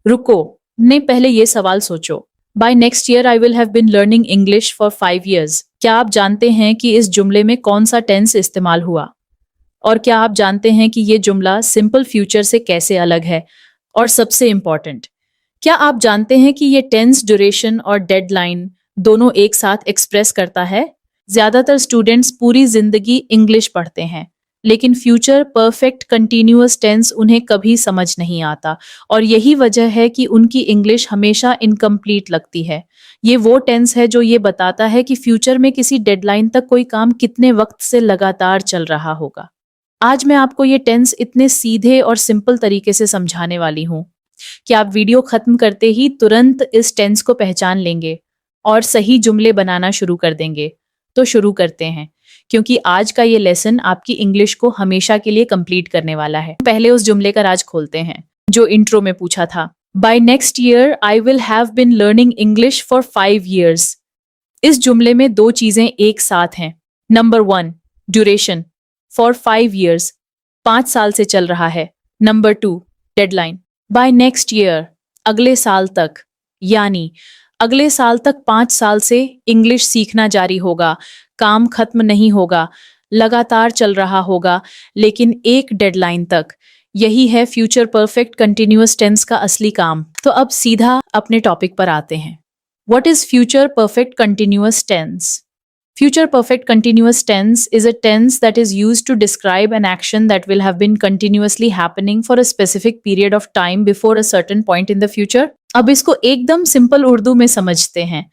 रुको, ने पहले ये सवाल सोचो। By next year I will have been learning English for 5 years। क्या आप जानते हैं कि इस जुमले में कौन सा टेंस इस्तेमाल हुआ? और क्या आप जानते हैं कि ये जुमला सिंपल फ्यूचर से कैसे अलग है? और सबसे इम्पोर्टेंट, क्या आप जानते हैं कि ये टेंस ड्यूरेशन और डेडलाइन दोनों एक साथ एक्सप्रेस करता है? ज्यादातर स्टूडेंट्स पूरी जिंदगी इंग्लिश पढ़ते हैं, लेकिन फ्यूचर परफेक्ट कंटिन्यूअस टेंस उन्हें कभी समझ नहीं आता, और यही वजह है कि उनकी इंग्लिश हमेशा इनकम्प्लीट लगती है। ये वो टेंस है जो ये बताता है कि फ्यूचर में किसी डेडलाइन तक कोई काम कितने वक्त से लगातार चल रहा होगा। आज मैं आपको ये टेंस इतने सीधे और सिंपल तरीके से समझाने वाली हूँ कि आप वीडियो खत्म करते ही तुरंत इस टेंस को पहचान लेंगे और सही जुमले बनाना शुरू कर देंगे। तो शुरू करते हैं, क्योंकि आज का ये लेसन आपकी इंग्लिश को हमेशा के लिए कंप्लीट करने वाला है। पहले उस जुमले का राज खोलते हैं जो इंट्रो में पूछा था। By next year I will have been learning English for 5 years। इस जुमले में दो चीजें एक साथ हैं। नंबर 1, ड्यूरेशन, फॉर 5 years, 5 साल से चल रहा है। Number 2, deadline, by next year, अगले साल तक, यानी अगले साल तक 5 साल से इंग्लिश सीखना जारी होगा, काम खत्म नहीं होगा, लगातार चल रहा होगा, लेकिन एक डेडलाइन तक। यही है फ्यूचर परफेक्ट कंटिन्यूअस टेंस का असली काम। तो अब सीधा अपने टॉपिक पर आते हैं। What is future perfect continuous tense? Future perfect continuous tense is a tense that is used to describe an action that will have been continuously happening for a specific period of time before a certain point in the future. अब इसको एकदम simple Urdu में समझते हैं।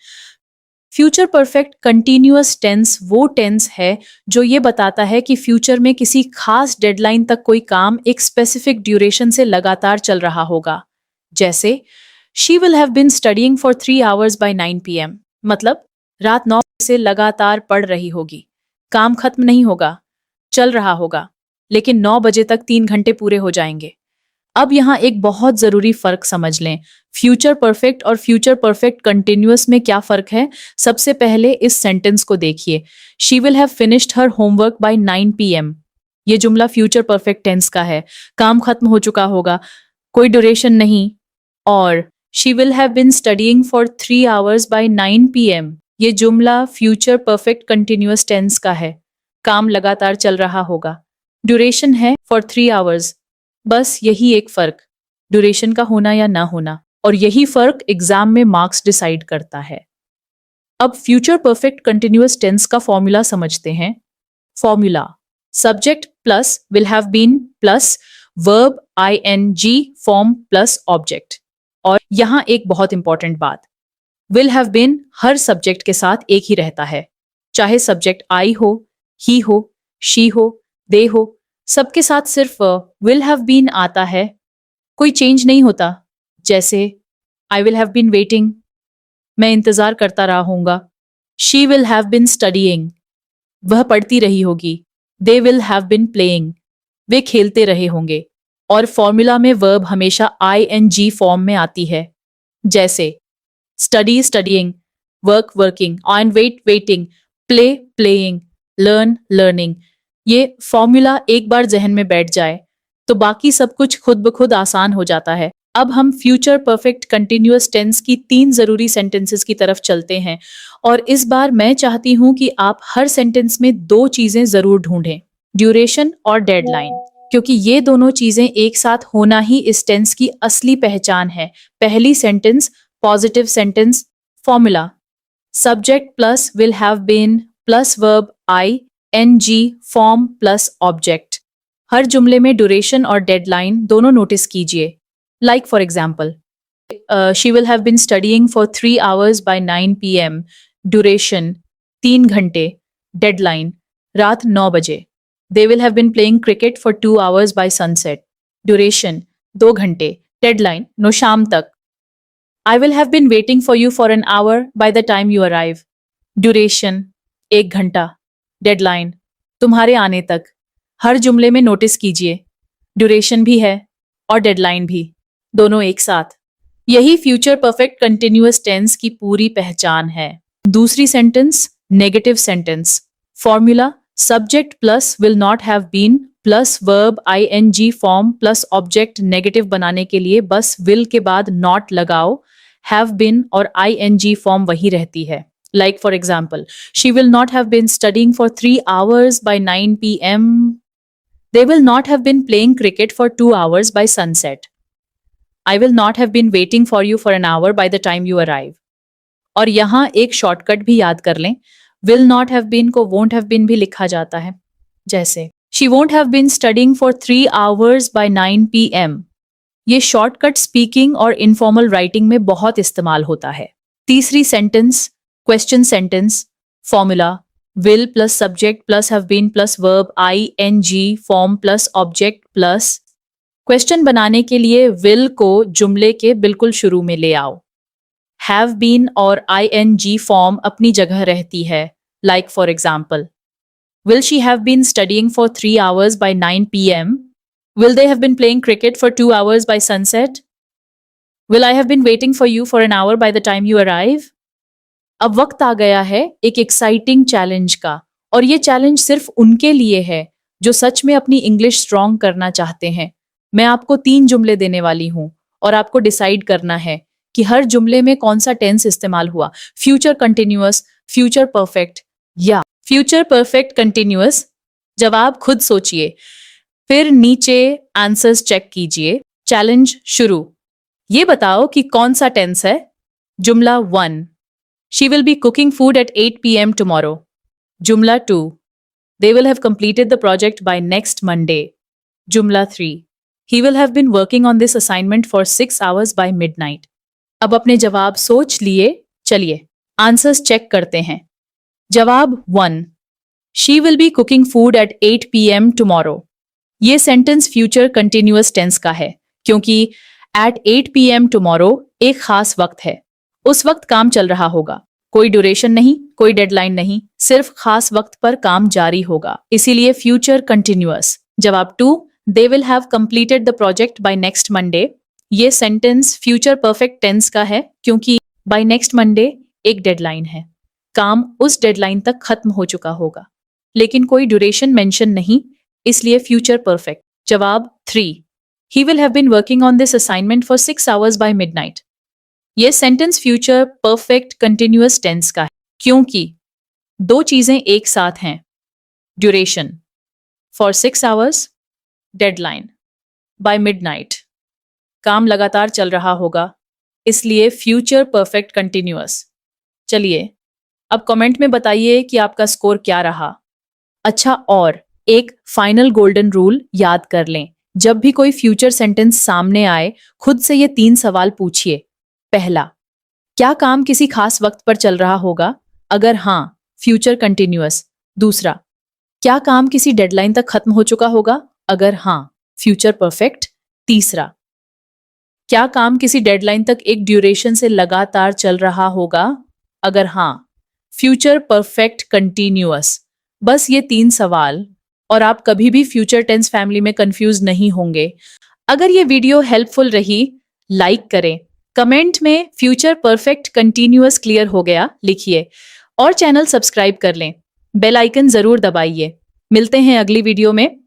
Future perfect continuous tense वो tense है जो ये बताता है कि फ्यूचर में किसी खास डेडलाइन तक कोई काम एक स्पेसिफिक ड्यूरेशन से लगातार चल रहा होगा। जैसे she will have been studying for 3 hours by 9 PM। मतलब रात 9 से लगातार पढ़ रही होगी, काम खत्म नहीं होगा, चल रहा होगा, लेकिन 9 बजे तक 3 घंटे पूरे हो जाएंगे। अब यहाँ एक बहुत जरूरी फर्क समझ लें। फ्यूचर परफेक्ट और फ्यूचर परफेक्ट कंटिन्यूअस में क्या फर्क है? सबसे पहले इस सेंटेंस को देखिए। She will have finished her homework by 9 PM। ये जुमला फ्यूचर परफेक्ट टेंस का है, काम खत्म हो चुका होगा, कोई ड्यूरेशन नहीं। और she will have been studying for 3 hours by 9 PM, ये जुमला फ्यूचर परफेक्ट कंटिन्यूअस टेंस का है, काम लगातार चल रहा होगा, ड्यूरेशन है फॉर 3 hours। बस यही एक फर्क, ड्यूरेशन का होना या ना होना, और यही फर्क एग्जाम में मार्क्स डिसाइड करता है। अब फ्यूचर परफेक्ट कंटिन्यूअस टेंस का फॉर्मूला समझते हैं। Formula: subject plus will have been plus verb ING form plus object. और यहाँ एक बहुत इंपॉर्टेंट बात, विल हैव बीन हर सब्जेक्ट के साथ एक ही रहता है, चाहे सब्जेक्ट आई हो, ही हो, शी हो, दे हो, सबके साथ सिर्फ विल हैव बीन आता है, कोई चेंज नहीं होता। जैसे I will have been waiting, मैं इंतजार करता रहा हूंगा। She will have been studying, वह पढ़ती रही होगी। They will have been playing, वे खेलते रहे होंगे। और फॉर्मूला में वर्ब हमेशा ING फॉर्म में आती है, जैसे study studying, work working, on wait waiting, play playing, learn learning. ये फॉर्मूला एक बार जहन में बैठ जाए तो बाकी सब कुछ खुद ब खुद आसान हो जाता है। अब हम फ्यूचर परफेक्ट कंटिन्यूअस टेंस की 3 जरूरी सेंटेंसेस की तरफ चलते हैं, और इस बार मैं चाहती हूं कि आप हर सेंटेंस में 2 चीजें जरूर ढूंढें, ड्यूरेशन और डेडलाइन, क्योंकि ये दोनों चीजें एक साथ होना ही इस टेंस की असली पहचान है। पहली sentence, positive sentence. Formula: subject plus will have been plus verb ING form plus object. हर जुमले में ड्यूरेशन और डेडलाइन दोनों नोटिस कीजिए। Like for example, she will have been studying for 3 hours by 9 PM। Duration 3 घंटे, deadline रात 9 बजे। They will have been playing cricket for 2 hours by sunset। Duration 2 घंटे, डेडलाइन नो शाम तक। I will have been waiting for you for an hour by the time you arrive। Duration 1 घंटा, deadline तुम्हारे आने तक। हर जुमले में नोटिस कीजिए, ड्यूरेशन भी है और डेडलाइन भी, दोनों एक साथ। यही फ्यूचर परफेक्ट कंटिन्यूअस टेंस की पूरी पहचान है। दूसरी sentence, negative sentence. Formula: subject plus will not have been plus verb ing form plus object negative बनाने के लिए बस विल के बाद नॉट लगाओ, हैव बीन और ing फॉर्म वही रहती है. Like for example, she will not have been studying for 3 hours by 9 p.m. They will not have been playing cricket for 2 hours by sunset. I will not have been waiting for you for an hour by the time you arrive. और यहाँ एक shortcut भी याद कर लें. will not have been को won't have been भी लिखा जाता है. जैसे she won't have been studying for 3 hours by 9 p.m. ये शॉर्टकट स्पीकिंग और इनफॉर्मल राइटिंग में बहुत इस्तेमाल होता है. तीसरी sentence question sentence formula will plus subject plus have been plus verb ing form plus object plus. Question बनाने के लिए will को जुमले के बिल्कुल शुरू में ले आओ. have been और ing फॉर्म अपनी जगह रहती है. Like for example, will she have been studying for 3 hours by 9 p.m? Will they have been playing cricket for 2 hours by sunset? Will I have been waiting for you for an hour by the time you arrive? अब वक्त आ गया है एक exciting challenge का, और ये challenge सिर्फ उनके लिए है जो सच में अपनी इंग्लिश स्ट्रॉन्ग करना चाहते हैं. मैं आपको 3 जुमले देने वाली हूं और आपको डिसाइड करना है कि हर जुमले में कौन सा टेंस इस्तेमाल हुआ. फ्यूचर कंटिन्यूअस, फ्यूचर परफेक्ट या फ्यूचर परफेक्ट कंटिन्यूअस. जवाब खुद सोचिए, फिर नीचे आंसर्स चेक कीजिए. चैलेंज शुरू. ये बताओ कि कौन सा टेंस है. जुमला 1, She will be cooking food at 8 p.m. tomorrow. Jumla 2, They will have completed the project by next Monday. Jumla 3, He will have been working on this assignment for 6 hours by midnight. अब अपने जवाब सोच लिए, चलिए answers check करते हैं. जवाब 1, She will be cooking food at 8 p.m. tomorrow. ये सेंटेंस फ्यूचर कंटिन्यूअस टेंस का है क्योंकि at 8 p.m. tomorrow एक खास वक्त है. उस वक्त काम चल रहा होगा. कोई ड्यूरेशन नहीं, कोई डेडलाइन नहीं, सिर्फ खास वक्त पर काम जारी होगा, इसीलिए फ्यूचर कंटिन्यूअस. जवाब 2, दे will have completed the project by next Monday. ये सेंटेंस फ्यूचर परफेक्ट टेंस का है क्योंकि बाय नेक्स्ट मंडे एक डेडलाइन है. काम उस डेडलाइन तक खत्म हो चुका होगा, लेकिन कोई ड्यूरेशन मेंशन नहीं, इसलिए फ्यूचर परफेक्ट. जवाब 3, he will have been working on this assignment for 6 hours by midnight. ये sentence future perfect continuous tense का है क्योंकि 2 चीजें एक साथ हैं. Duration for 6 hours, deadline by midnight. काम लगातार चल रहा होगा, इसलिए फ्यूचर परफेक्ट कंटिन्यूअस. चलिए अब कमेंट में बताइए कि आपका स्कोर क्या रहा. अच्छा, और एक फाइनल गोल्डन रूल याद कर लें. जब भी कोई फ्यूचर सेंटेंस सामने आए, खुद से ये 3 सवाल पूछिए. पहला, क्या काम किसी खास वक्त पर चल रहा होगा? अगर हाँ, फ्यूचर कंटिन्यूअस. दूसरा, क्या काम किसी डेडलाइन तक खत्म हो चुका होगा? अगर हाँ, फ्यूचर परफेक्ट. तीसरा, क्या काम किसी डेडलाइन तक एक ड्यूरेशन से लगातार चल रहा होगा? अगर हाँ, फ्यूचर परफेक्ट कंटिन्यूअस. बस ये 3 सवाल और आप कभी भी फ्यूचर टेंस फैमिली में कंफ्यूज नहीं होंगे. अगर ये वीडियो हेल्पफुल रही, लाइक करें. कमेंट में फ्यूचर परफेक्ट कंटिन्यूअस क्लियर हो गया लिखिए और चैनल सब्सक्राइब कर लें. बेल आइकन जरूर दबाइए. मिलते हैं अगली वीडियो में.